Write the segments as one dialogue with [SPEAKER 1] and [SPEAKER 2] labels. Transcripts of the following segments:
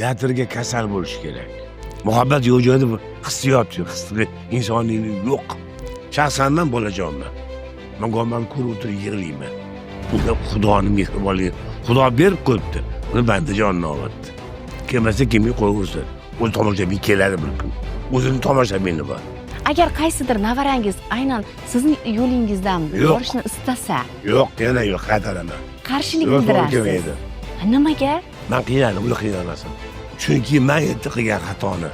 [SPEAKER 1] teatrga kasal bo'lish kerak. Muhabbat yo'q joyda hissiyot yo'q, insoniylik yo'q. Shaxsan men bolajonman. Men go'man ko'rib o'tirib yig'layman. Unda Xudoning mehribonligi, Xudo berib qo'yibdi. Uni bandajonini olibdi. Kelmasa kimga qo'yursin. O'z tomoshabin keladi bir kun. O'zini tomoshabini bor.
[SPEAKER 2] Agar qaysidir navarangiz aynan sizning yo'lingizdan borishni istasa,
[SPEAKER 1] yo'q, yana yo'q, qaytaraman.
[SPEAKER 2] qarshilik bildirasiz. Nimaga?
[SPEAKER 1] Men qiynalib, ular qiynalmasin. Chunki men endi qilgan xatoni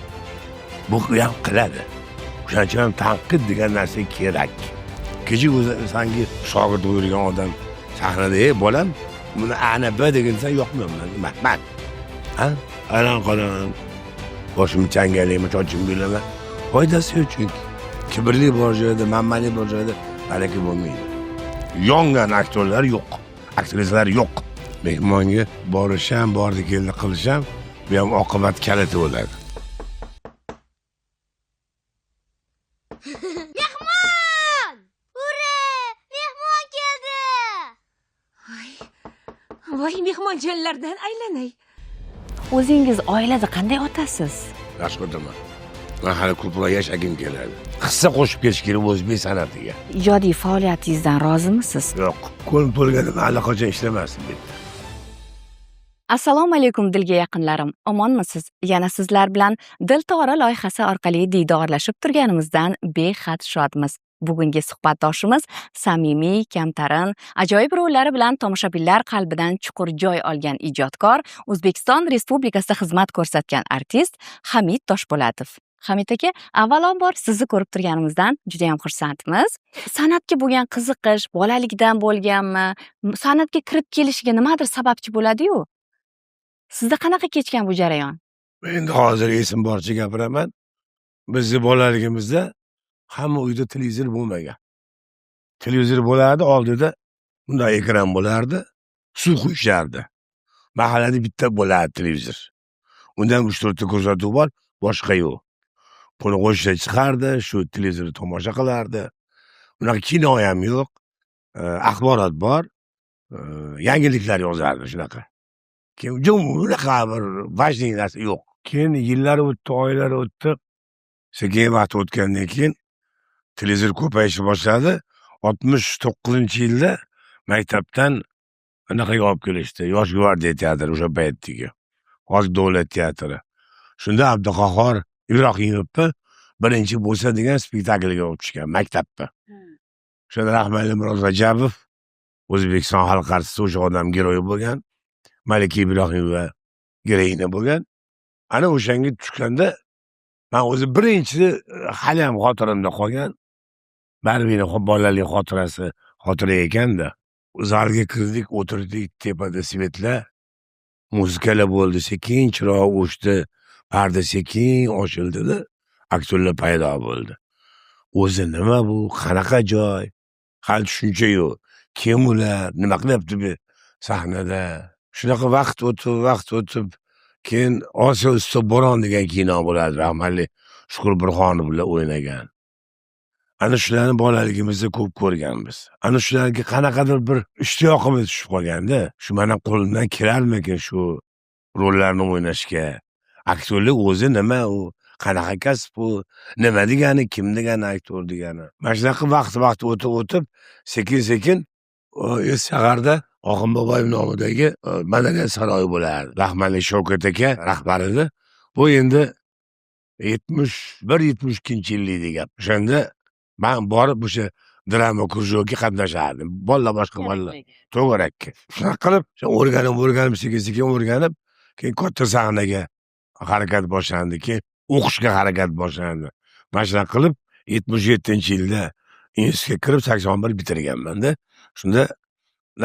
[SPEAKER 1] bu ham qiladi. Shuning uchun tanqid degan narsa kerak. Kecha o'zi sanki shogird o'yirgan odam sahnada, bolam, buni ana b degansan yo'qmayman. Men. Ha? Alan qolan. Boshimni changalayman, chochim bilaman. Foydasi yo'q chunki. Kibrli bor joyda, manmalik bor joyda balaki bo'lmaydi. Yongan aktyorlar yo'q, aktrisalar yo'q. Mehmonga borisham, bordi keldi qilisham, bu ham oqibat kaliti bo'ladi.
[SPEAKER 3] Mehmon! Ura! Mehmon keldi!
[SPEAKER 4] Voy, mehmonjonlardan aylanay.
[SPEAKER 2] O'zingiz oilada qanday otasiz?
[SPEAKER 1] Yaxshi o'taman. Men hali ko'proq yashagim keladi. Hissa qo'shib ketish kerak o'zbek san'atiga.
[SPEAKER 2] Ijodiy faoliyatingizdan rozimisiz?
[SPEAKER 1] Yo'q, qo'lim to'lganida allaqachon ishlamasin deb.
[SPEAKER 2] Assalomu alaykum dilga yaqinlarim. Omonmisiz? Yana sizlar bilan Diltora loyihasi orqali diydorlashib turganimizdan behad shodmiz. Bugungi suhbatdoshimiz samimiy, kamtarin, ajoyib rollari bilan tomoshabinlar qalbidan chuqur joy olgan ijodkor, O'zbekiston Respublikasida xizmat ko'rsatgan artist Hamid Toshpo'latov. Hamid aka, avvalambor sizni ko'rib turganimizdan juda ham xursandmiz. San'atga bo'lgan qiziqish bolalikdan bo'lganmi? San'atga kirib kelishiga nimadir sababchi bo'ladi-yu? Sizda qanaqa kechgan bu jarayon?
[SPEAKER 1] Endi hozir esim boricha gapiraman. Bizni bolaligimizda hamma uyda televizor bo'lmagan. Televizor bo'lardi, oldida bunday ekran bo'lardi, suv quyishardi. Mahallada bitta bo'lardi televizor. Undan 3-4 ta ko'rsatuv bor, boshqa yo'q. Pulni qo'shib chiqardi, shu televizorni tomosha qilardi. Unaqa kino ham yo'q, axborot bor, yangiliklar yozardi shunaqa. Keyin unaqa bir vajniy narsa yo'q. Keyin yillar o'tdi, oylar o'tdi. Sekin vaqt o'tgandan keyin televizor ko'payishni boshladi. 69-yilda maktabdan anaqaga olib kelishdi. Yosh gvardiya teatri o'sha paytdagi. Hozir davlat teatri. Shunda Abduqahhor Ibrohimovni birinchi bo'lsa degan spektaklga olib tushgan maktabda. Shunda rahmatli Murod Rajabov O'zbekiston xalq artisti o'sha odam giroyi bo'lgan. Malika Ibrohimova geroyina bo'lgan. Ana o'shanga tushganda men o'zi birinchi hali ham xotiramda qolgan. Baribir bolalik xotira ekanda. Zalga kirdik, o'tirdik, tepada svetlar, muzikalar bo'ldi, sekin chiroq o'chdi, parda sekin ochildi-da, aktyorlar paydo bo'ldi. O'zi nima bu? Qanaqa joy? Hali tushuncha yo'q. Kim ular? Nima qilyapti bu sahnada? Shunaqa vaqt o'tib, keyin Osiyo usta bo'ron degan kino bo'ladi, rahmatli Shukur Burxonov bilan o'ynagan. Ana shularni bolaligimizda ko'p ko'rganmiz. Ana shularga qanaqadir bir ishtiyoqimiz tushib qolganda, shu meni qo'limdan kelarmikin shu rollarni o'ynashga. Aktyorlik o'zi nima u? Qanaqa kasb bu? Nima degani? Kim degani aktyor degani? Mana shunaqa vaqt o'tib, sekin Saharda Oxin Boboyev nomidagi madaniyat saroyi bo'lardi. Rahmatli Shavkat aka rahbar edi. Bu endi 71-72-yillik gap. O'shanda men borib o'sha drama krujokga qatnashardim. Bolalar boshqa bolalar. To'g'rakka. Shunaqa qilib, o'rganib, sekin o'rganib, keyin katta sahnaga harakat boshlandi, keyin o'qishga harakat boshlandi. Mana shunaqa qilib 77-yilda institutga kirib 81 bitirganman-da. Shunda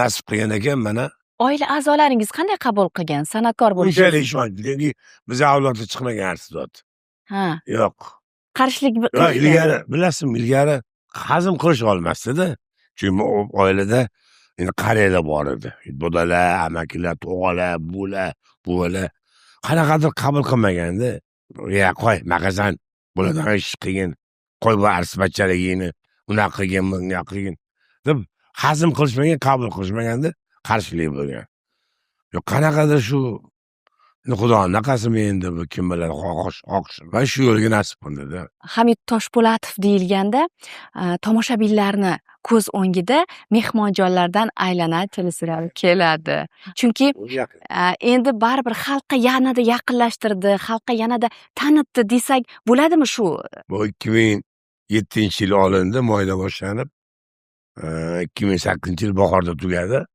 [SPEAKER 1] nasib qilgan ekan mana.
[SPEAKER 2] Oila a'zolaringiz qanday qabul qilgan san'atkor bo'lishingizni?
[SPEAKER 1] Unchalik ishonchli. Biz avlodda chiqmagan artist.
[SPEAKER 2] Ha.
[SPEAKER 1] Yo'q.
[SPEAKER 2] Qarshilik
[SPEAKER 1] ilgari, bilasizmi, ilgari hazm qilish olmasdi-da. Chunki oilada endi qariyalar bor edi. Bodalar, amakilar, tog'alar, buvalar qanaqadir qabul qilmaganda, "Ya qo'y, maqasan, bo'ladigan ish qiyin. Qo'y bu arsibatchaligini, unaqa qilgin, bunaqa qilgin." deb hazm qilishmagan, qabul qilishmaganda qarshilik bo'lgan. Yo'q, qanaqadir shu Xudo naqasimi endi bu kim biladi xohish. Va shu yo'lga nasib qildida.
[SPEAKER 2] Hamid Toshpo'latov deyilganda tomoshabinlarni ko'z o'ngida Mehmonjonlardan aylana teleseriali keladi. Chunki endi baribir xalqqa yanada yaqinlashtirdi, xalqqa yanada tanitdi desak bo'ladimi shu?
[SPEAKER 1] Bu 2007-yil olindi, moyda boshlanib, 2008-yil bahorda tugadi.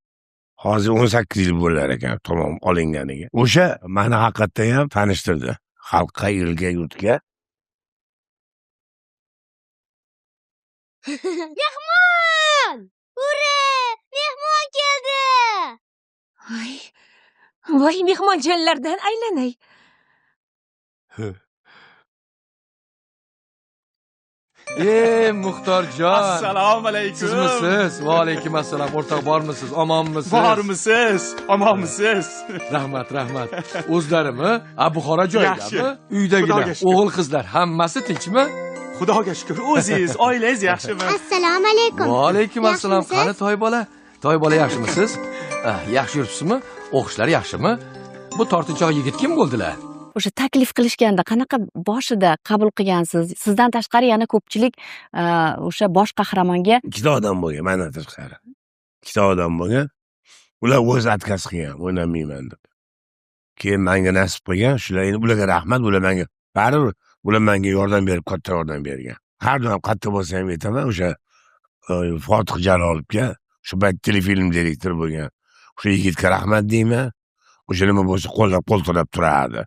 [SPEAKER 1] Hozir 18 yil bo'lar ekan tamom olinganiga. O'sha meni haqiqatdan ham tanishtirdi. Xalqqa, elga, yurtga.
[SPEAKER 3] Mehmon! Ura! Mehmon keldi!
[SPEAKER 4] Voy mehmonjonlardan aylanay.
[SPEAKER 5] Muxtorjon.
[SPEAKER 6] Assalomu alaykum.
[SPEAKER 5] Sizmisiz? Va alaykum assalom. O'rtoq bormisiz? Omonmisiz?
[SPEAKER 6] Bormisiz? Omonmisiz?
[SPEAKER 5] Rahmat. O'zlarimi? Buxoro joyidami?
[SPEAKER 6] Yaxshi.
[SPEAKER 5] Uydagilar,
[SPEAKER 6] Xudoga shukr.
[SPEAKER 5] o'g'il qizlar hammasi tinchmi?
[SPEAKER 6] Xudoga shukr. O'zingiz, oilangiz yaxshimi?
[SPEAKER 3] Assalomu alaykum.
[SPEAKER 5] Va alaykum assalom.
[SPEAKER 3] Yaxshimisiz?
[SPEAKER 5] Qani toy bola yaxshimisiz? Yaxshi yuribsizmi? O'qishlari yaxshimi? Bu tortinchoq yigit kim bo'ldilar?
[SPEAKER 2] O'sha taklif qilishganda qanaqa boshida qabul qilgansiz? Sizdan tashqari yana ko'pchilik o'sha bosh qahramonga
[SPEAKER 1] Ikkita odam bo'lgan, mendan tashqari. Ikkita odam bo'lgan. Ular o'z отказ qilgan, o'ynamayman deb. Keyin menga nasib qilgan, shular endi ularga rahmat, ular menga baribir ular menga yordam berib, katta yordam bergan. Har doim qayerda bo'lsa ham aytaman, o'sha Fotih Jalolovga, shu payt telefilm direktori bo'lgan. O'sha yigitga rahmat deyman. O'sha nima bo'lsa qo'llab turardi.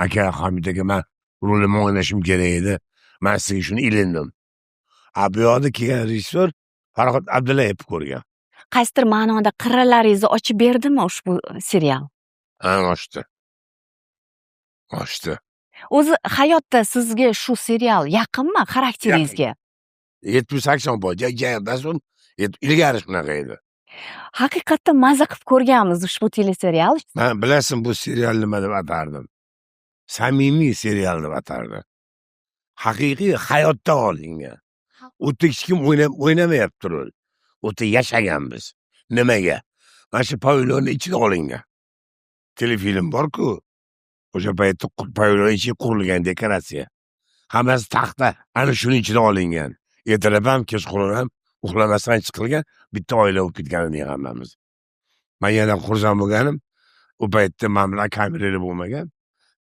[SPEAKER 1] Aka, Hamid aka, men rolimni o'ynashim kerak edi. Men sizga shuni ilindim. Bu yoqda kelgan rejissor Farhod Abdullayev ko'rgan.
[SPEAKER 2] qaysidir ma'noda qirralaringizni ochib berdimi ushbu serial?
[SPEAKER 1] Ochdi.
[SPEAKER 2] O'zi hayotda sizga shu serial yaqinmi xarakteringizga?
[SPEAKER 1] 70-80 boy, jayardan so'ng ilgari shunaqa edi.
[SPEAKER 2] Haqiqatda maza qilib ko'rganmiz ushbu teleserial.
[SPEAKER 1] Men bilasin bu serial nima deb atardim. Samimiy serial deb atardim. Haqiqiy hayotdan olingan. O'ta hech kim o'ynamayapti rol. O'ta yashaganmiz. Nimaga? Mana shu pavilonni ichida olingan. Telefilm bor-ku. O'sha paytda pavilon ichi qurilgan dekoratsiya. Hammasi taxta, ana shuning ichida olingan. Ertalab ham, kechqurun ham uxlamasdan chiqilgan bitta oila bo'lib ketganini hammamiz. Men yana xursand bo'lganim, u paytda men bilan kameralar bo'lmagan.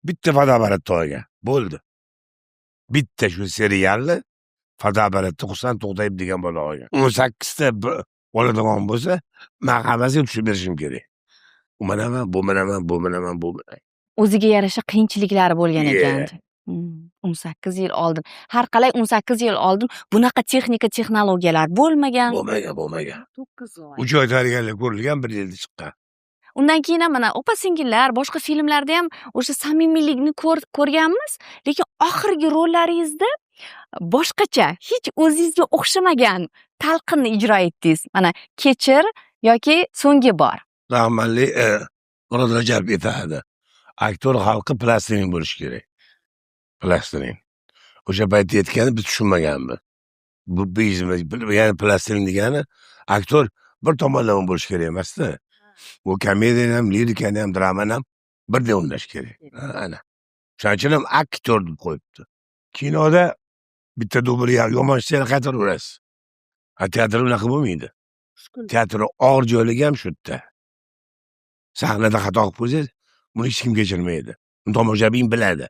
[SPEAKER 1] Bitta fotoapparatni olgan. Bo'ldi. Bitta shu serialni fotoapparatni xursand to'xtayib degan bola olgan. 18 ta oladigan bo'lsa, men hammasiga tushib berishim kerak. Bu manaman.
[SPEAKER 2] O'ziga yarasha qiyinchiliklari bo'lgan ekan. 18 yil oldin. Har qalay 18 yil oldin bunaqa texnologiyalar bo'lmagan.
[SPEAKER 1] Bo'lmagan.
[SPEAKER 2] 9 oy.
[SPEAKER 1] 3 oy tayyorgarlik ko'rilgan, 1 yilda chiqqan.
[SPEAKER 2] Undan keyin ham mana opa-singillar, boshqa filmlarda ham o'sha samimiylikni ko'rganmiz, lekin oxirgi rollaringizda boshqacha, hech o'zingizga o'xshamagan talqinni ijro etdingiz. Mana Kechir yoki So'nggi bor.
[SPEAKER 1] Rahmatli Murod Rajab aytadi. Aktyor xalqi plastinin bo'lishi kerak. Plastinin. O'sha paytda aytgani biz tushunmaganmiz. Bu biznes, ya'ni plastinin degani aktyor bir tomonlama bo'lishi kerak emas-da. Bu komediyani ham, lirikani ham, dramani ham birdan o'ynash kerak. Ana. Shuning uchun ham aktyor deb qo'yibdi. Kinoda bitta dubl yomon ishni qaytaraverasiz. Teatrda unaqa bo'lmaydi. Teatrda og'ir joyligi ham shu yerda. Sahnada xato qilib qo'ysangiz, buni hech kim kechirmaydi. Tomoshabin biladi.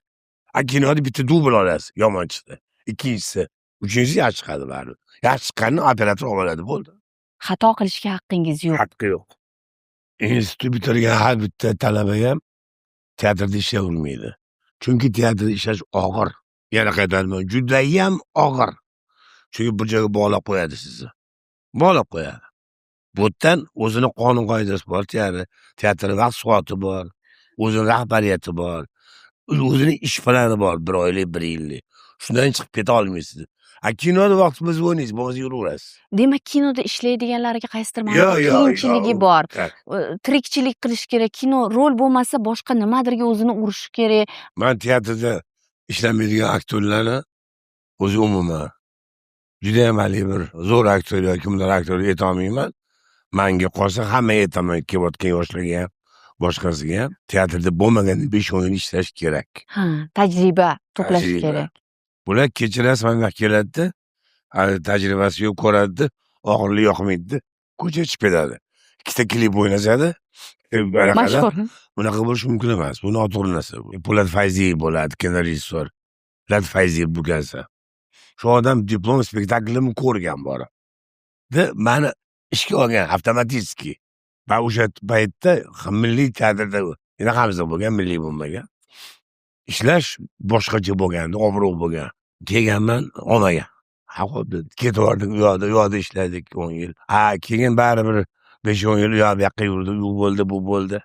[SPEAKER 1] Kinoda bitta dubl olasiz, yomon chiqdi. Ikkinchisi, uchinchisi yaxshi chiqadi baribir. Yaxshi chiqqanini operator oladi, bo'ldi.
[SPEAKER 2] Xato qilishga haqqingiz yo'q.
[SPEAKER 1] Haqqi yo'q. Institut bitirgan har bitta talaba ham teatrda ishlayolmaydi. Chunki teatrda ishlash og'ir. Yana qaytaraman, judayam og'ir. Chunki bir joyga bog'lab qo'yadi sizni. Bog'lab qo'yadi. Bu yerdan o'zini qonun qoidasi bor, teatrning vaqt soati bor, o'zining rahbariyati bor, o'zining ish plani bor, 1 oylik, 1 yillik. Shundan chiqib keta olmaysiz. Kinoda vaqtimiz o'ynaysiz, bo'lmasa yuraverasiz.
[SPEAKER 2] Demak, kinoda ishlaydiganlarga qaysidir ma'noda qiyinchiligi bor. Tirikchilik qilish kerak. Kino rol bo'lmasa, boshqa nimadirga o'zini urishi kerak.
[SPEAKER 1] Men teatrda ishlamaydigan aktyorlarni o'zi umuman juda ham bir zo'r aktyor yoki kimdir aktyor aytolmayman. Menga qolsa hamma aytaman, kelayotgan yoshlarga ham, boshqasiga ham teatrda bo'lmaganda 5-10 yil ishlash kerak.
[SPEAKER 2] Ha, tajriba to'plash
[SPEAKER 1] Tajriba.
[SPEAKER 2] kerak.
[SPEAKER 1] Bular kechirasiz manga keladida, tajribasi yo'q ko'radida, og'irlik yoqmaydi, ko'cha chiqib ketadi. Ikkita klip o'ynasadi,
[SPEAKER 2] Mashhur.
[SPEAKER 1] bunaqa bo'lishi mumkin emas. Bu noto'g'ri narsa. Po'lat Fayziyev bo'ladi, kinorejissyor. Po'lat Fayziyev bo'lgansa. Shu odam diplom spektaklimni ko'rgan bora. Mani ishga olgan avtomatически. Va o'sha paytda milliy teatrda bunaqamizda bo'lgan, milliy bo'lmagan. Ishlash boshqacha bo'lgandi, obro' bo'lgan. Kelganman onaga. Ketvordik u yoqda ishladik 10 yil. Keyin baribir 5-10 yil u yoqqa yurdik, u bo'ldi, bu bo'ldi.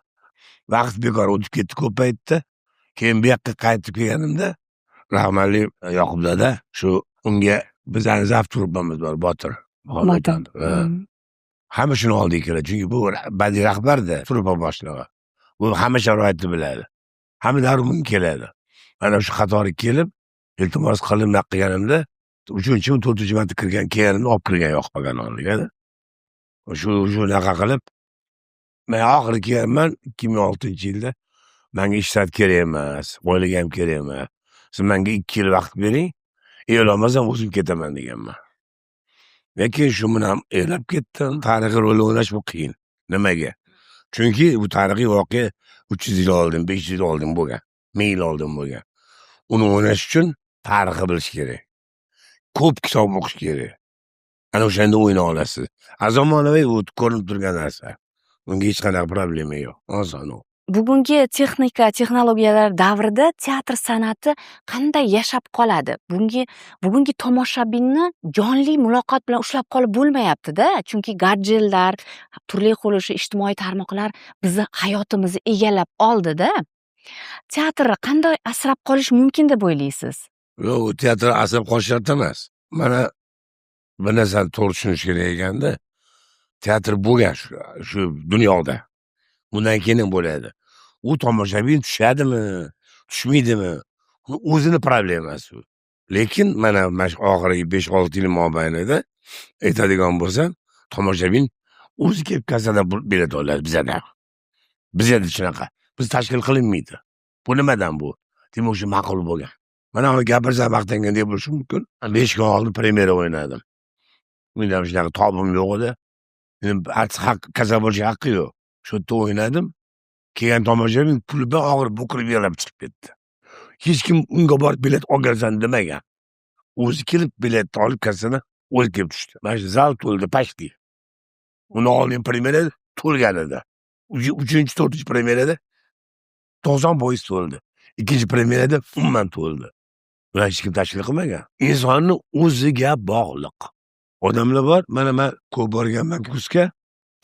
[SPEAKER 1] Vaqt bekor o'tib ketdi ko'p paytda. Keyin bu yoqqa qaytib kelganimda rahmatli Yoqub dada shu unga bizning zaft truppamiz bor, Botir. Hamma shuni oldiga keladi. Chunki bu badiiy rahbarda, truppa boshlig'i. Bu hamma sharoitni biladi. Hamma darmin keladi. Mana shu qatoriga kelib, iltimos qilib naq qilganimda 3-4-marta kirgan, kelganimda olib kirgan yoqmagan oldigada. Shunaqa qilib men oxiri kelganman 2006-yilda. Menga ishlat kerak emas, oilaga ham kerak emas. Siz menga 2 yil vaqt bering, olmasam o'zim ketaman deganman. Lekin shu bilan elab ketdim. Tarixiy rol o'ynash bu qiyin. Nimaga? Chunki bu tarixiy voqea 300 yil oldin, 500 yil oldin bo'lgan, 1000 yil oldin bo'lgan. Uni o'ynash uchun tarixni bilish kerak. Ko'p kitob o'qish kerak. Ana o'shanda o'yna olasiz. Zamonaviy u ko'rinib turgan narsa. Bunga hech qanaqa problema yo'q. Oson u.
[SPEAKER 2] Bugungi texnika, texnologiyalar davrida teatr san'ati qanday yashab qoladi? Bugungi tomoshabinni jonli muloqot bilan ushlab qolib bo'lmayapti-da, chunki gadjetlar, turli xil ijtimoiy tarmoqlar bizni hayotimizni egallab oldi-da. Teatrni qanday asrab qolish mumkin deb o'ylaysiz?
[SPEAKER 1] Yo'q, teatr asrab qolish shart emas. Mana bir narsani to'g'ri tushunish kerak ekanda, teatr bo'lgan shu dunyoda. Bundan keyin ham bo'ladi. U tomoshabin tushadimi, tushmaydimi? O'zini problemasi u. Lekin mana oxirgi 5-6 yil mobaynida aytadigan bo'lsam, tomoshabin o'zi kelib kassadan bilet oladi bizada. Bizada shunaqa. Biz tashkil qilinmaydi. Bu nimadan bu? Demak, shu ma'qul bo'lgan. Mana uni gapirsam maqtangan deb bo'lishi mumkin. 5 kun oldin premyera o'ynadim. Menda shunaqa tobim yo'q edi. Artist kassa bo'lish haqqi yo'q. Shu yerda o'ynadim. Keyin tomoshabin puldan og'ir bo'kirib yig'lab chiqib ketdi. Hech kim unga borib bilet olgansan demagan. O'zi kelib biletni olib kassadan o'zi kelib tushdi. Mana shu zal to'ldi pashti. Uni oldin premyerada to'lgan edi. 3-4 premyerada 90% to'ldi. Ikkinchi premyerada umuman to'ldi. Bular hech kim tashkil qilmagan. Insonni o'ziga bog'liq. Odamlar bor, mana men ko'p borganman kursga,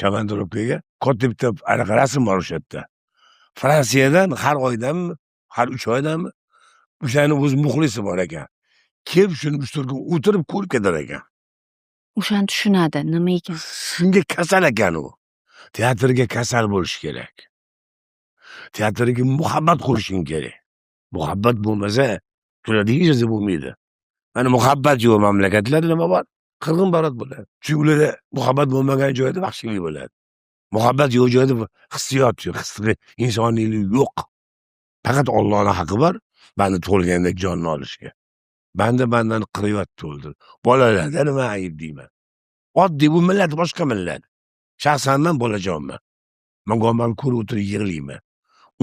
[SPEAKER 1] komandirovkaga. Katta bitta anaqa rasm bor o'sha yerda. Fransiyadan har oydanmi, har 3 oydanmi o'shani o'z muxlisi bor ekan. Kelib shuni 3-4 kun o'tirib ko'rib ketar ekan.
[SPEAKER 2] O'shani tushunadi, nima ekan?
[SPEAKER 1] Shunga kasal ekan u. Teatrga kasal bo'lish kerak. Teatrga muhabbat qilishing kerak. Muhabbat bo'lmasa, turadigan joyda bo'lmaydi. Mana muhabbat yo'q mamlakatlarda nima bor? Qirg'in barot bo'ladi. Chunki ularda muhabbat bo'lmagan joyda vahshiylik bo'ladi. Muhabbat yo'q joyda hissiyot yo'q, insoniylik yo'q. Faqat Allohning haqqi bor, banda to'lganda jonni olishga. Bandani qiryapti to'ldi. Bolalarda nima ayb deyman. Oddiy bu millat boshqa millat. Shaxsan men bolajonman. Men go'mal ko'rib o'tirib yig'layman.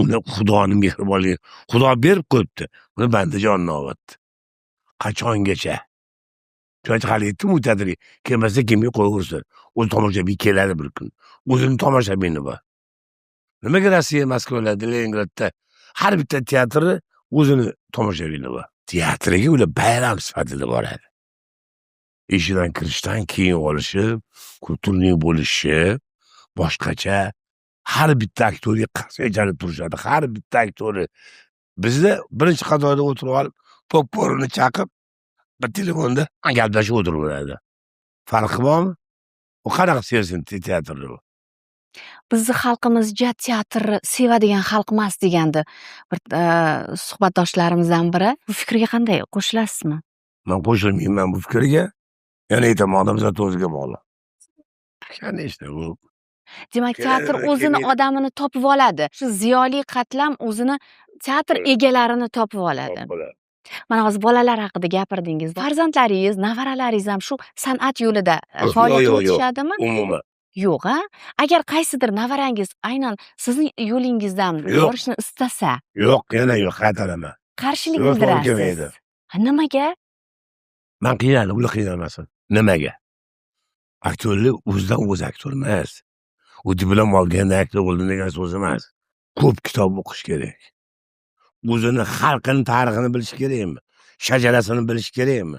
[SPEAKER 1] Uni Xudoning mehribonligi, Xudo berib qo'yibdi. Uni banda jonni olyapti. Qachongacha? Chunki hali yetdim u teatrga. Kelmasa kimga qo'yaversin. O'z tomoshabin keladi bir kun. O'zining tomoshabini bor. Nimaga Rossiya, Moskvalarda, Leningradda har bitta teatri o'zini tomoshabini bor. Teatrga ular bayram sifatida boradi. Eshidan kirishdan keyin olishib, kulturli bo'lishi, boshqacha har bitta aktyorga qasiyajalik turishadi. Har bitta aktori bizda birinchi qatorda o'tirib olib, popkornni chaqib, bir telefonda gaplashib o'tiraveradi. Farqi bormi? U qanaqa sevsin teatrni u?
[SPEAKER 2] Bizni xalqimizga teatrni sevadigan xalq emas degandi bir suhbatdoshlarimizdan biri. Bu fikrga qanday qo'shilasizmi?
[SPEAKER 1] Men qo'shilmayman bu fikrga. Yana aytaman, odam zot o'ziga bog'liq. Qani işte bu.
[SPEAKER 2] Demak,
[SPEAKER 1] Keladi,
[SPEAKER 2] teatr o'zini
[SPEAKER 1] kelmaydi.
[SPEAKER 2] odamini topib oladi. Shu ziyoli qatlam o'zini teatr egalarini topib oladi. Mana hozir bolalar haqida gapirdingiz. Farzandlaringiz, nevaralaringiz ham shu san'at yo'lida faoliyat
[SPEAKER 1] Yo'q.
[SPEAKER 2] yuritishadimi?
[SPEAKER 1] Umuman.
[SPEAKER 2] Yo'q, a? Agar qaysidir nevarangiz aynan sizning yo'lingizdan
[SPEAKER 1] Yo'q.
[SPEAKER 2] borishni istasa,
[SPEAKER 1] Yo'q, yana yo'q, qaytaraman.
[SPEAKER 2] qarshilik
[SPEAKER 1] Yo'q, to'g'ri
[SPEAKER 2] bildirasiz.
[SPEAKER 1] kelmaydi.
[SPEAKER 2] Nimaga?
[SPEAKER 1] Man qiynaldim, ular qiynalmasin. Nimaga? Aktyorlik o'zidan o'zi aktyor emas. U diplom olganda aktyor bo'ldim degan so'z emas. Ko'p kitob o'qish kerak. O'zini xalqini tarixini bilish kerakmi? Shajarasini bilish kerakmi?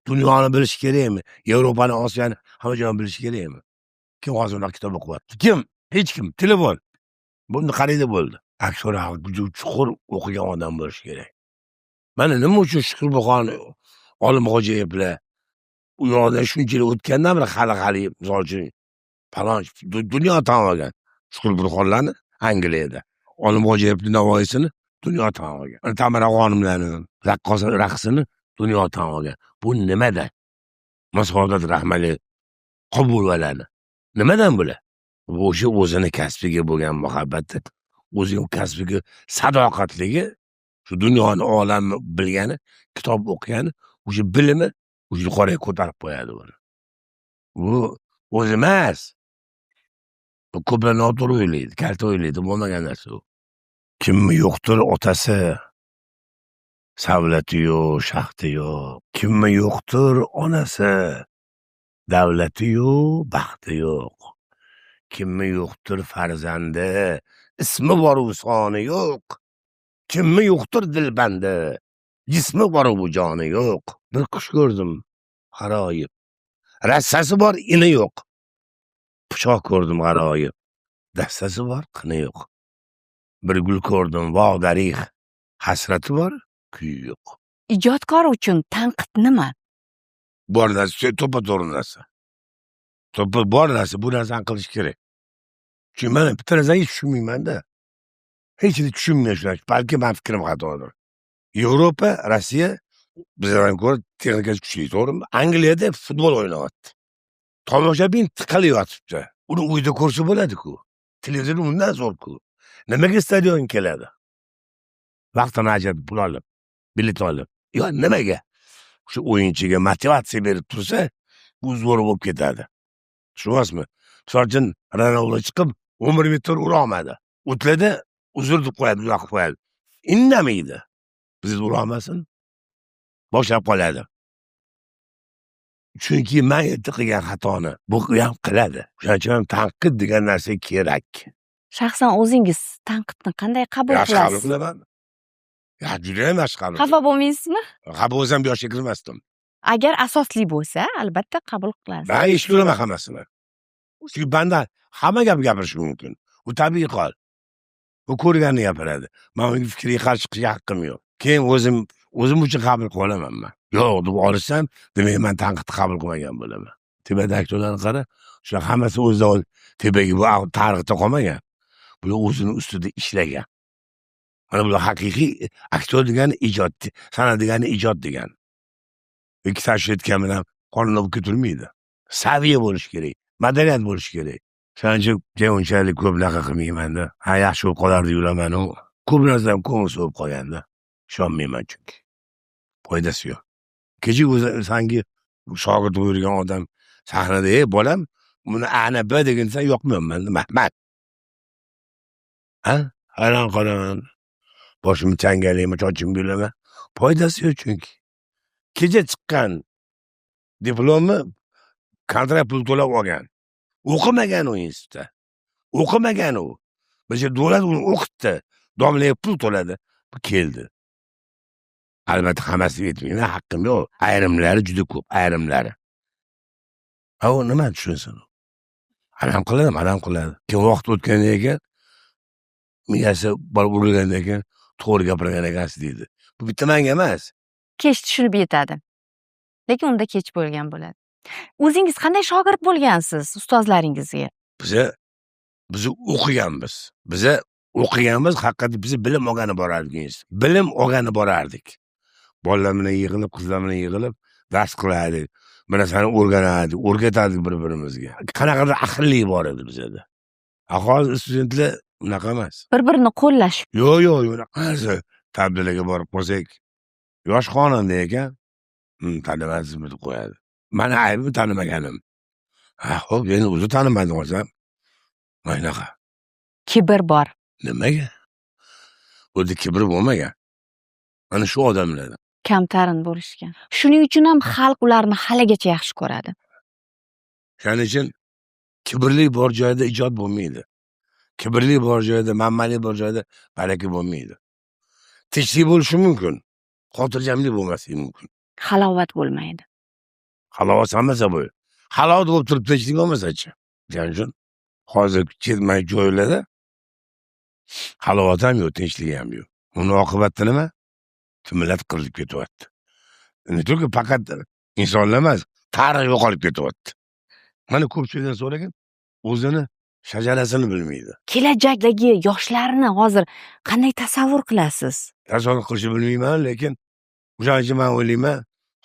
[SPEAKER 1] Dunyoni bilish kerakmi? Yevropani, Osiyoni hamma joyini bilish kerakmi? Kim hozir unaqa kitob o'qiyapti? Kim? Hech kim. Telefon. Buni qaraydi bo'ldi. Aktyor chuqur o'qigan odam bo'lish kerak. Mana nima uchun Shukurbuxon, Olimxo'jayevlar u yoqda shunchalik o'tgandan beri hali misol uchun falon dunyo tan olgan. Shukurbuxonlarni Angliyada. Olimxo'jayevning Navoiysini dunyo tan olgan. Tamara xonimlarni raqsini dunyo tan olgan. Bu nimada? Masodat Rahmali Qobulovalarni. Nimadan bular? Bu o'sha o'zini kasbiga bo'lgan muhabbati, o'zining kasbiga sadoqatligi, shu dunyoni, olamni bilgani, kitob o'qigani, o'sha bilimi o'sha yuqoriga ko'tarib qo'yadi buni. Bu o'zi emas. Ko'plar noto'g'ri o'ylaydi, kalta o'ylaydi, bo'lmagan narsa u. Kimmi yo'qdir otasi, savlati yo'q, shaxti yo'q. Kimmi yo'qdir onasi, davlati yo'q, baxti yo'q. Kimmi yo'qdir farzandi, ismi bor u soni yo'q. Kimmi yo'qdir dilbandi, jismi bor u joni yo'q. Bir qush ko'rdim, g'aroyib. Rassasi bor, ini yo'q. Pichoq ko'rdim g'aroyib. Dastasi bor, qini yo'q. Bir gul ko'rdim, voh darix. Hasrati bor, kuyi yo'q.
[SPEAKER 2] Ijodkor uchun tanqid nima?
[SPEAKER 1] Bor narsa, to'ppa-to'g'ri narsa. Bor narsa, bu narsani qilish kerak. Chunki mana bitta narsani hech tushunmayman-da. Hech tushunmayman shu narsa. Balki men fikrim xatodir. Yevropa, Rossiya bizdan ko'ra texnikasi kuchli, to'g'rimi? Angliyada futbol o'ynayapti. Tomoshabin tiqilib yotibdi. Uni uyda ko'rsa bo'ladi-ku. Televizor undan zo'r-ku. Nimaga stadion keladi? Vaqtini ajratib pul olib, bilet olib. Yo, nimaga? Shu o'yinchiga motivatsiya berib tursa, bu zo'r bo'lib ketadi. Tushunyapsizmi? Misol uchun Ronaldo chiqib 11 metr ura olmadi. O'tlada uzr deb qo'yadi, uzoq qo'yadi. Indamaydi. Biz ura olmasin. Boshlab qoladi. Chunki men erta qilgan xatoni bu ham qiladi. Shuning uchun ham tanqid degan narsa kerak.
[SPEAKER 2] Shaxsan o'zingiz tanqidni qanday qabul
[SPEAKER 1] Yaxshi qabul
[SPEAKER 2] qilasiz?
[SPEAKER 1] qilaman. Juda ham yaxshi qabul.
[SPEAKER 2] Xafa bo'lmaysizmi?
[SPEAKER 1] Xafa bo'lsam bu yoshga kirmasdim.
[SPEAKER 2] Agar asosli bo'lsa, albatta qabul qilasiz.
[SPEAKER 1] Ben eshitaman hammasini. Chunki banda hamma gap gapirishi mumkin. Bu tabiiy hol. Bu ko'rganini gapiradi. Men uning fikriga qarshi chiqishga haqqim yo'q. Keyin o'zim uchun qabul qila olaman men. Yo'q deb olsam, demak men tanqidni qabul qilmagan bo'laman. Tebada aktyorlarni qara, shular hammasi o'zidan tebaga bu tarixda qolmagan. Bular o'zini ustida ishlagan. Mana bular haqiqiy aktyor degani ijod, san'at degani ijod degani. Ikki tashkil etgan bilan qonunlar bo'lib ketilmaydi. Saviya bo'lish kerak, madaniyat bo'lish kerak. Shuning uchun unchalik ko'p naqa qilmayman-da. Ha, yaxshi bo'lib qolardi yuraman-u. Ko'p narsadan ko'ngil so'yib qolganda. Ishonmayman chunki. Foydasi yo'q. Kecha o'zi sanki shogird bo'lgan odam sahnada, bolam, buni ana B degansa yoqmayman, Mahmad. Ha? Hayron qolaman. Boshimni changalayman, chochimni bilaman. Foydasi yo'q chunki. Kecha chiqqan diplomi kontrakt pul to'lab olgan. O'qimagan u institutda. O'qimagan u. Bizga davlat uni o'qitdi. Domlaga pul to'ladi. Bu keldi. Albatta hammasi yetmaydi. Haqqim yo'q. Ayrimlari juda ko'p, ayrimlari. Ha, u nima tushunsin? Adam qiladi. Keyin vaqt o'tgandan keyin miyasi borib urilgandan keyin to'g'ri gapirgan ekansiz deydi. Bu bitta menga emas.
[SPEAKER 2] Kech tushunib yetadi. Lekin unda kech bo'lgan bo'ladi. O'zingiz qanday shogird bo'lgansiz ustozlaringizga?
[SPEAKER 1] Biz o'qiganmiz, haqiqatda biz bilim olgani borardik. Bilim olgani borardik. Bolalar bilan yig'ilib, qizlar bilan yig'ilib dars qilardik. Bir narsani o'rganardik, o'rgatardik bir-birimizga. Qanaqadir ahillik bor edi bizda. Hozir studentlar unaqa emas.
[SPEAKER 2] Bir-birini qo'llash.
[SPEAKER 1] Yo'q, unaqa emas. Tabdilaga borib qolsak, yosh xonanda ekan, tanimaysizmi deb qo'yadi. Mani aybi tanimaganim. Xo'p, endi o'zi tanimadim olsam, mana shunaqa.
[SPEAKER 2] Kibr bor.
[SPEAKER 1] Nimaga? O'zi kibr bo'lmagan. Mana shu odamlar.
[SPEAKER 2] Kamtarin bo'lishgan. Shuning uchun ham xalq ularni haligacha yaxshi ko'radi.
[SPEAKER 1] Shuning uchun kibrli bor joyda ijod bo'lmaydi. Kibrli bor joyda, manmani bor joyda baraka bo'lmaydi. Tinchlik bo'lishi mumkin. Xotirjamlik bo'lmasligi mumkin.
[SPEAKER 2] Halovat bo'lmaydi.
[SPEAKER 1] Halovat hammasi bu. Halovat bo'lib turib tinchlik bo'lmasa-chi? Shuning uchun hozir ketmay joylarda halovat ham yo'q, tinchlik ham yo'q. Uni oqibati nima? Millat qirilib ketyapti. Ne только faqat insonlar emas, tarix yo'qolib ketyapti. Mana ko'pchilikdan so'ragan, o'zini shajarasini bilmaydi.
[SPEAKER 2] Kelajakdagi yoshlarni hozir qanday tasavvur qilasiz?
[SPEAKER 1] Tasavvur qilishni bilmayman, lekin o'shaning uchun men o'ylayman,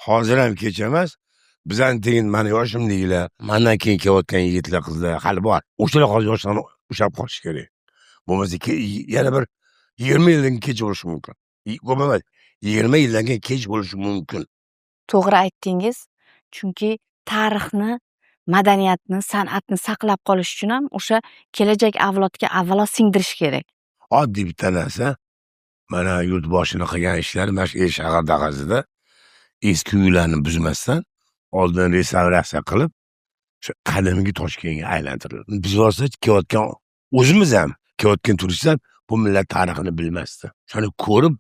[SPEAKER 1] hozir ham kech emas, bizdan keyin mana yoshimdagilar, mendan keyin kelayotgan yigitlar, qizlar hali bor. O'shalar hozir yoshlarni ushlab qolish kerak. Bo'lmasa yana bir 20 yildan kech bo'lishi mumkin. Ko'p emas, 20 yildan keyin kech bo'lishi mumkin.
[SPEAKER 2] To'g'ri aytdingiz. Chunki tarixni, madaniyatni, san'atni saqlab qolish uchun ham o'sha kelajak avlodga avvalo singdirish kerak.
[SPEAKER 1] Oddiy bitta narsa, mana yurtboshini qilgan ishlari mana shu shahar dag'azida eski uylarni buzmasdan oldin restavratsiya qilib, shu qadimgi Toshkentga aylantirildi. Biz bo'lsa kelayotgan o'zimiz ham, kelayotgan turistlar bu millat tarixini bilmasdi. Shuni ko'rib,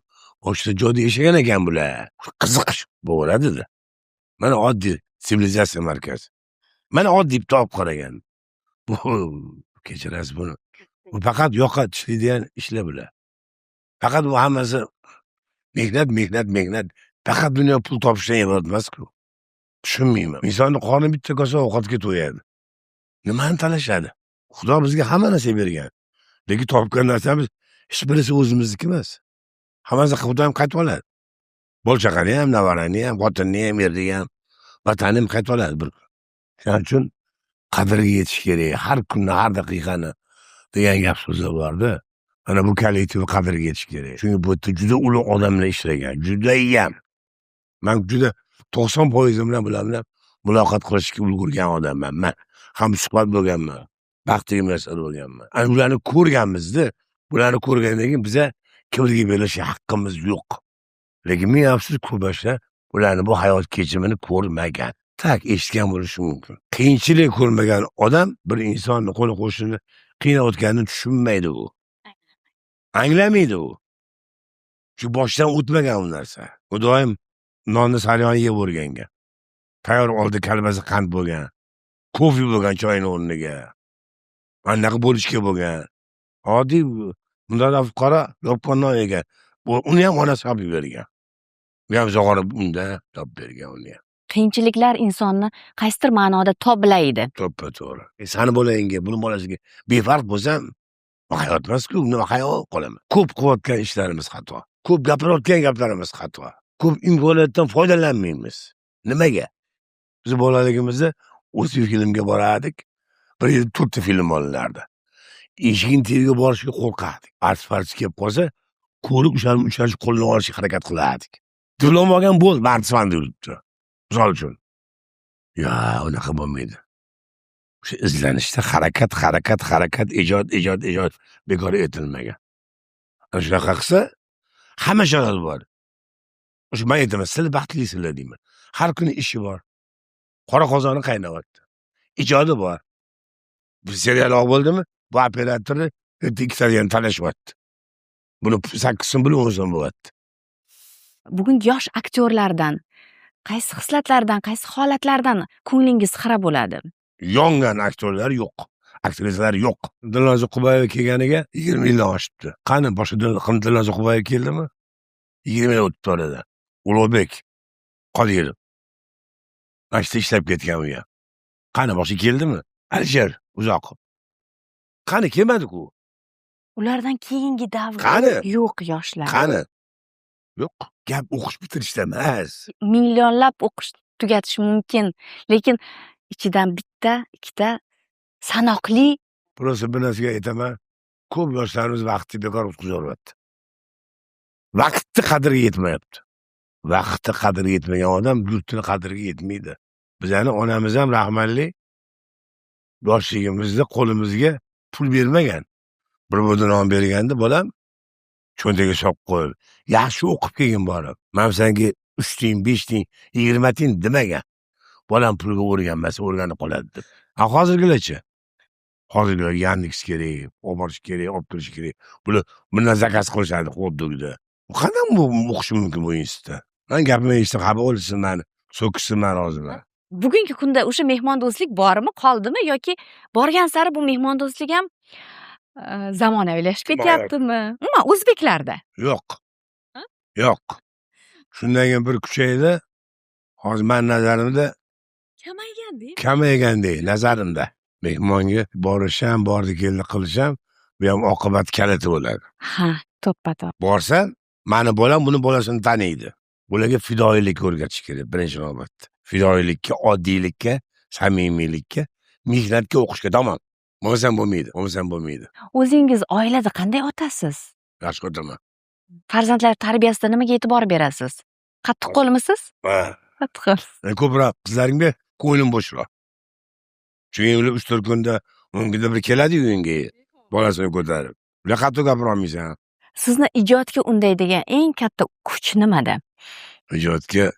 [SPEAKER 1] boshqa joyda yashagan ekan bular. Qiziqish bo'ladi-da. Mana oddiy sivilizatsiya markazi. Mana oddiy bitta olib qaragan. Bu kechirasiz buni. Bu faqat yoqqa tishlaydigan ishlar bular. Faqat bu hammasi mehnat. Faqat dunyo pul topishdan iborat emas-ku. Tushunmayman. Insonning qoni bitta kosa ovqatga to'yadi. Nimani talashadi? Xudo bizga hamma narsa bergan. Lekin topgan narsamiz hech birisi o'zimizniki emas. Hammasi Xudo ham qaytib oladi. Bola-chaqani ham, navarani ham, xotinni ham, erni ham, vatanni ham qaytib oladi bir kun. Shuning uchun qadriga yetish kerak. Har kunni, har daqiqani degan gap so'zlar borda. Mana bu kollektiv qadriga yetish kerak. Chunki bu yerda juda ulug' odamlar ishlagan. Judayam. Men juda 90% bilan bular bilan muloqot qilishga ulgurgan odamman. Men ham suhbat bo'lganman. Baxtli narsa bo'lganman. Ana ularni ko'rganmiz-da. Bularni ko'rgandan keyin biza kibrga berish haqqimiz yo'q. Lekin men afsus ko'pashlar ularni bu hayot kechimini ko'rmagan. Tak eshitgan bo'lishi mumkin. Qiyinchilik ko'rmagan odam bir insonni qo'li qo'shini qiynayotganini tushunmaydi u. Anglamaydi u. Çünkü boshdan o'tmagan u narsa. U doim nonni saryoni yeb o'rgangan. Tayyor oldi kalbasi qand bo'lgan. Kofe bo'lgan choyni o'rniga. Anaqa bo'lishga bo'lgan. Oddiy bundan fuqaro yopgan non yegan. Uni ham onasi olib bergan. Bu ham zog'ora unda topib bergan uni ham.
[SPEAKER 2] Qiyinchiliklar insonni qaysidir ma'noda toblaydi.
[SPEAKER 1] To'ppa-to'g'ri. Sani bolayinga, buni bolasiga befarq bo'lsam, hayot emas-ku, nima hayot qolaman. Ko'p qilayotgan ishlarimiz xato. Ko'p gapirayotgan gaplarimiz xato. Ko'p imkoniyatdan foydalanmaymiz. Nimaga? Biz bolaligimizda o'zbek filmga borardik. Bir yil 4 ta film olinardi. Eshigin teriga borishga qo'rqardik. Artist kelib qolsa, ko'rib o'shaning uchinchi qo'lini olishga harakat qilardik. Diplom olgan bo'ldi, artistman yuribdi. Misol uchun. Ya, unaqa bo'lmaydi. O'sha izlanishda harakat, ijod bekor etilmagan. Ana shunaqa qilsa, hamma sharoit bor. O'sha men aytaman, sizlar baxtlisizlar deyman. Har kuni ishi bor. Qora qozoni qaynayapti. Ijodi bor. Bir serial olib bo'ldimi? Bu operatorni 2 seriyani talashyapti. Buni 8 so'm, buni 10 so'm bo'lyapti.
[SPEAKER 2] Bugungi yosh aktyorlardan qaysi xislatlardan, qaysi holatlardan ko'nglingiz xira bo'ladi?
[SPEAKER 1] Yongan aktyorlar yo'q. Aktrisalar yo'q. Dilnoza Qubayeva kelganiga 20 yildan oshibdi. Qani boshqa Dilnoza Qubayeva keldimi? 20 yil o'tib oradan. Ulug'bek Qodirov. Mashta ishlab ketgan u ham. Qani boshqa keldimi? Alisher Uzoqov. Qani kelmadi-ku.
[SPEAKER 2] Ulardan keyingi davr
[SPEAKER 1] Qani?
[SPEAKER 2] yo'q yoshlar.
[SPEAKER 1] Qani? Yo'q. Gap o'qish bitirishda emas.
[SPEAKER 2] Millionlab o'qish tugatish mumkin, lekin ichidan bitta, ikkita sanoqli
[SPEAKER 1] Prosta bir narsaga aytaman. Ko'p yoshlarimiz vaqtni bekor o'tkazyapti. Vaqtni qadriga yetmayapti. Vaqtni qadriga yetmagan odam yurtni qadriga yetmaydi. Bizani onamiz ham rahmatli yoshligimizda qo'limizga pul bermagan. Bir bo'da non berganda bolam cho'ntagiga solib qo'yib, yaxshi o'qib kelgin borib. Men senga 3 tiyin, 5 tiyin, 20 tiyin demagan. Bolam pulga o'rganmasa o'rganib qoladi deb. Hozirgilarchi? Hozirgilar Yandex kerak, olib borish kerak, olib kirish kerak. Bular bundan zakaz qilishadi xuddi. Qanday bu o'qish mumkin bu institutda? Men gapimni eshitib xabar olishsin meni, so'kishsin meni roziman.
[SPEAKER 2] Bugungi kunda o'sha mehmondo'stlik bormi, qoldimi yoki borgan sari bu mehmondo'stlik ham zamonaviylashib ketyaptimi? Umuman o'zbeklarda.
[SPEAKER 1] Yo'q. Yo'q. Shundan keyin bir kuchaydi. Hozir men nazarimda kamaygandek nazarimda. Mehmonga borisham, bordi keldi qilisham, bu ham oqibat kaliti bo'ladi.
[SPEAKER 2] Ha, to'ppa-to'p.
[SPEAKER 1] Borsam, meni bolam buni bolasini taniydi. Bularga fidoyilik o'rgatish kerak birinchi navbatda. Fidoyilikka, oddiylikka, samimiylikka, mehnatga o'qishga tamom. Bo'lmasam bo'lmaydi.
[SPEAKER 2] O'zingiz oilada qanday otasiz?
[SPEAKER 1] Yaxshi o'tiraman.
[SPEAKER 2] Farzandlar tarbiyasida nimaga e'tibor berasiz? Qattiq qo'lmisiz?
[SPEAKER 1] Ha.
[SPEAKER 2] Qattiq qo'l.
[SPEAKER 1] Ko'proq qizlarimga ko'nglim bo'shroq. Chunki ular 3-4 kunda mumkinda bir keladi uyingga bolasini ko'tarib. Ular qattiq gapira olmaysan.
[SPEAKER 2] Sizni ijodga undaydigan eng katta kuch nimada?
[SPEAKER 1] Ijodga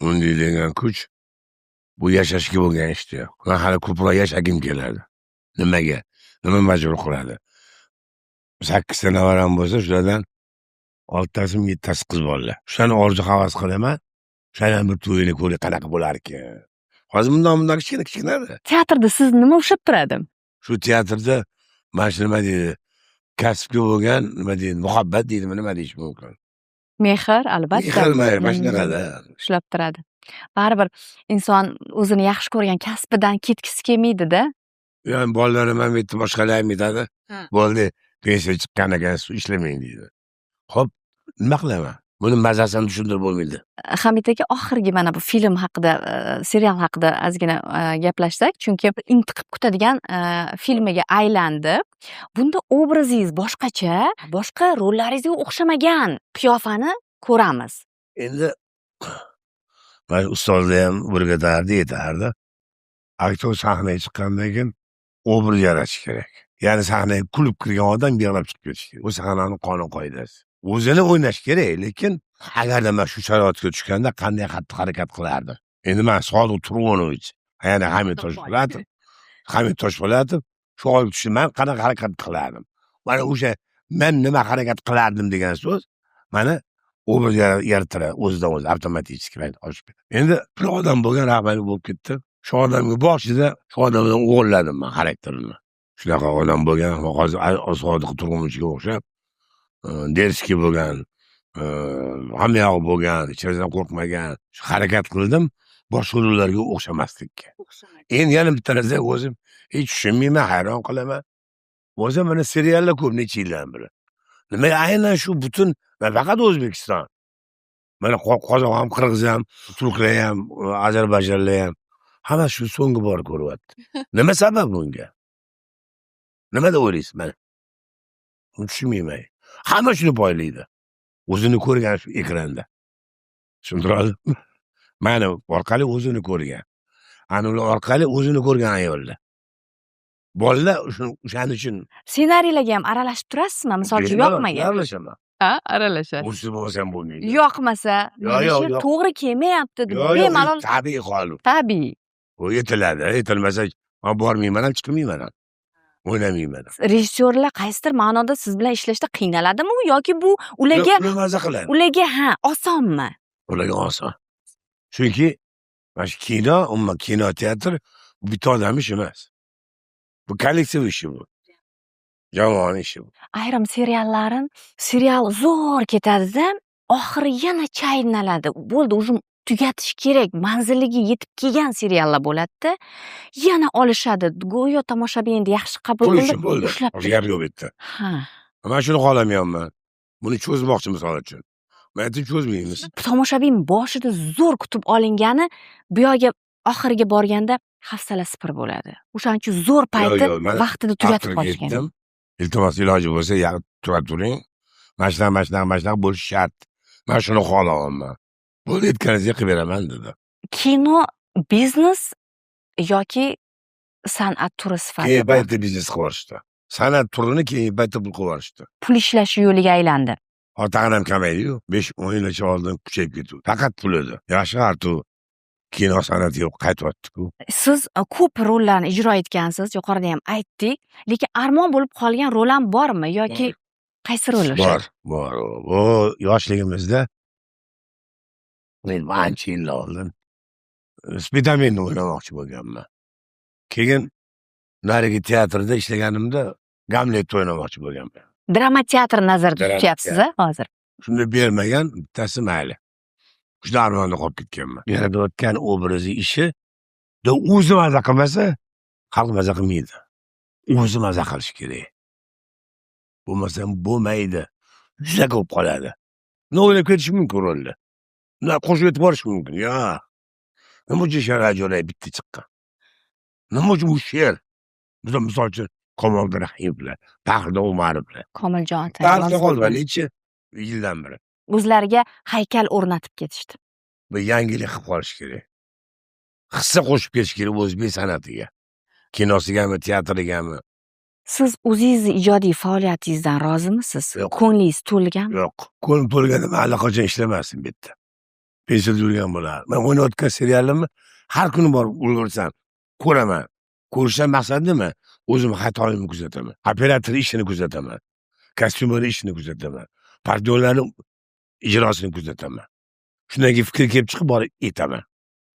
[SPEAKER 1] undaydigan kuch bu yashashga bo'lgan ishda. Men hali ko'proq yashagim keladi. Nimaga? Nima majbur qiladi? 8 ta navaram bo'lsa, shulardan 6tasi 7tasi qiz bolalar. Shuni orzu havas qilaman. Shayam bir to'yini ko'rib qanaqa bo'lar ekan. Hozir bundan kichkina.
[SPEAKER 2] Teatrda siz nima ushlab turadi?
[SPEAKER 1] Shu teatrda mana shu nima deydi? Kasbga bo'lgan nima deydi? Muhabbat deydimi, nima deyish mumkin?
[SPEAKER 2] Mehr, albatta.
[SPEAKER 1] Mehr, mana shunaqada.
[SPEAKER 2] Ushlab turadi. Baribir inson o'zini yaxshi ko'rgan kasbidan ketgisi kelmaydi-da.
[SPEAKER 1] Yani bolalarim ham aytdi, boshqalar ham aytadi. Bo'ldi, pensiya chiqqan ekan, ishlamang deydi. Xo'p, nima qilaman? Buni mazasini tushuntirib bo'lmaydi.
[SPEAKER 2] Hamid aka, oxirgi mana bu film haqida, serial haqida ozgina gaplashsak, chunki intiqib kutadigan filmiga aylandi. Bunda obrazingiz boshqacha, boshqa rollaringizga o'xshamagan qiyofani ko'ramiz.
[SPEAKER 1] Endi mana ustozlar ham o'rgatardi, yetardi. Aktyor sahnaga chiqqandan keyin obraz yaratish kerak. Ya'ni sahnaga kulib kirgan odam yig'lab chiqib ketish kerak. Bu sahnaning qonun qoidasi. O'zini o'ynash kerak, lekin agarda men shu sharoitga tushganda qanday qattiq harakat qilardi? Endi men Sodiq Turg'unovich, ya'ni Hamid Toshpo'latov shu holga tushsa men qanaqa harakat qilardim? Mana o'sha men nima harakat qilardim degan so'z mana obraz yaratadi o'zidan o'zi avtomatik oshib ketadi. Endi bir odam bo'lgan rahbarlik bo'lib ketdi. Shu odamga boshida shu odamdan o'g'irladim men xarakterimni. Shunaqa odam bo'lgan, hozir Sodiq Turg'unovichga o'xshab derski bo'lgan, hamma yog'i bo'lgan, icharidan qo'rqmagan, shu harakat qildim, boshqa rollarga o'xshamaslikka. Endi yana bitta narsa o'zim hech tushunmayman, hayron qolaman. O'zim mana seriallar ko'p necha yildan beri. Nima aynan shu butun faqat O'zbekiston. Mana Qozoq ham, Qirg'iz ham, turklar ham, Ozarbayjonlar ham hamma shu so'nggi bor ko'ryapti. Nima sabab bunga? Nima deb o'ylaysiz mana? Tushunmayman. Hamma shuni poylaydi. O'zini ko'rgan shu ekranda. Tushuntiradimi? Mana orqali o'zini ko'rgan. Ana ular orqali o'zini ko'rgan ayollar. Bolalar o'shaning uchun
[SPEAKER 2] Ssenariylarga ham aralashib turasizmi? Masalan, yoqmagan.
[SPEAKER 1] aralashaman.
[SPEAKER 2] Ha, aralashasiz.
[SPEAKER 1] O'zi bo'lsam bo'lmaydi.
[SPEAKER 2] Yoqmasa,
[SPEAKER 1] yo'q.
[SPEAKER 2] to'g'ri kelmayapti deb bemalol
[SPEAKER 1] tabiiy hol.
[SPEAKER 2] tabiiy.
[SPEAKER 1] U yetiladi. Yetilmasa men bormayman ham, chiqmayman ham. O'ynamayman.
[SPEAKER 2] Rejissyorlar qaysidir ma'noda siz bilan ishlashda qiynaladimi yoki bu ularga
[SPEAKER 1] maza qiladi.
[SPEAKER 2] ularga osonmi?
[SPEAKER 1] Ularga oson. Chunki mana shu kino, umuman kino teatr bitta odam ishi emas. Bu kollektiv ishi bu. Jamoat ishi bu.
[SPEAKER 2] Ayrim serial zo'r ketadi-da, oxiri yana chaynaladi. Bo'ldi, uzun tugatish kerak, manziliga yetib kelgan seriallar bo'ladi-da, yana olishadi. Go'yo tomoshabin endi yaxshi qabul qilib
[SPEAKER 1] bo'ldi.
[SPEAKER 2] ushlab.
[SPEAKER 1] Gap yo'q bitta.
[SPEAKER 2] Ha.
[SPEAKER 1] Men shuni xohlamayapman. Buni cho'zmoqchi misol uchun. Men aytib cho'zmaymiz.
[SPEAKER 2] Tomoshabin boshida zo'r kutib olingani, bu yoqga oxiriga borganda hafsala sipir bo'ladi. O'shaning uchun zo'r payti
[SPEAKER 1] yo'q, man
[SPEAKER 2] vaqtida tugatib
[SPEAKER 1] Aqlga
[SPEAKER 2] qolishgan.
[SPEAKER 1] yetdim. Iltimos iloji bo'lsa turib turing. Mashina bo'lishi shart. Men shuni xohlayapman. Bo'ldi aytganingizga qilib beraman dedi.
[SPEAKER 2] Kino biznes yoki san'at turi
[SPEAKER 1] Keyin
[SPEAKER 2] sifatida
[SPEAKER 1] paytda biznes qilib yuborishdi. San'at turini keyin paytda pul qilib yuborishdi.
[SPEAKER 2] pul ishlash yo'liga aylandi.
[SPEAKER 1] Tag'in ham kamaydi-yu. 5-10 yilgacha oldin kuchayib ketdi. Faqat pul edi. Yaxshi artu kino san'ati yo'q, qaytyapti-ku.
[SPEAKER 2] Siz ko'p rollarni ijro etgansiz, yuqorida ham aytdik, lekin armon bo'lib qolgan rol ham bormi yoki qaysi rol o'sha?
[SPEAKER 1] Bor. Bu yoshligimizda men ancha yillar oldin Spidermanni o'ynamoqchi bo'lganman. Keyin narigi teatrda ishlaganimda Gamletni o'ynamoqchi bo'lganman.
[SPEAKER 2] Drama teatr nazarda
[SPEAKER 1] Drama
[SPEAKER 2] tutyapsiz hozir.
[SPEAKER 1] Shunda bermagan bittasi mayli. Juda armonda qolib ketganman. Yaratayotgan obrazi ishi o'zi maza qilmasa, xalq maza qilmaydi. O'zi maza qilish kerak. Bo'lmasam bo'lmaydi. Juda ko'p qoladi. Nima o'ylab ketish mumkin rolni? Nima qo'shib etib borish mumkin? Yo'q. Nima uchun she'r ajoyib bitta chiqqan? Nima uchun bu she'r? Misol uchun Komiljon Rahimov bilan, Faxriddin Umarov bilan.
[SPEAKER 2] Komiljon aka.
[SPEAKER 1] Tarixda qolgan necha yildan beri.
[SPEAKER 2] O'zlariga haykal o'rnatib ketishdi.
[SPEAKER 1] Bu yangilik qilib qolish kerak. Hissa qo'shib ketish kerak o'zbek san'atiga. Kinosigami, teatrigami?
[SPEAKER 2] Siz o'zingizni ijodiy faoliyatingizdan rozimisiz?
[SPEAKER 1] Yo'q.
[SPEAKER 2] Ko'nglingiz to'lgan?
[SPEAKER 1] Yo'q. Ko'lim to'lganda men allaqachon ishlamasdim bu yerda. Pensiyada yurgan bo'lar. Men o'ynayotgan serialimni har kuni borib ulgursam, ko'raman. Ko'rishdan maqsad nima? O'zim xatoyimni kuzataman. Operator ishini kuzataman. Kostyumer ishini kuzataman. Partnyorlarning ijrosini kuzataman. Shundan keyin fikr kelib chiqib borib aytaman.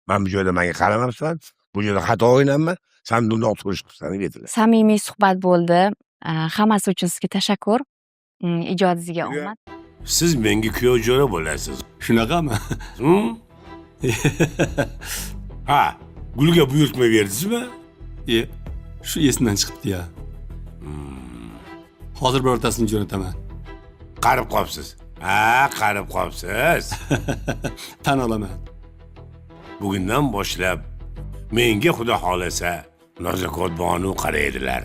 [SPEAKER 1] Men bu joyda menga qaramabsan, bu joyda xato o'ynayapman, sen bundoq turish qilsan deb aytdilar.
[SPEAKER 2] Samimiy suhbat bo'ldi. Hammasi uchun sizga tashakkur. Ijodingizga omad.
[SPEAKER 1] Siz menga kuyov jo'ra bo'lasiz.
[SPEAKER 7] Shunaqami?
[SPEAKER 1] Ha, Gulga buyurtma berdingizmi?
[SPEAKER 7] Shu esimdan chiqibdi-ya. Hozir birortasini jo'nataman.
[SPEAKER 1] Qarib qolibsiz. Ha, qarib qolibsiz.
[SPEAKER 7] Tan olaman.
[SPEAKER 1] Bugundan boshlab menga xudo xolasa Nozakot bonu qaraydilar.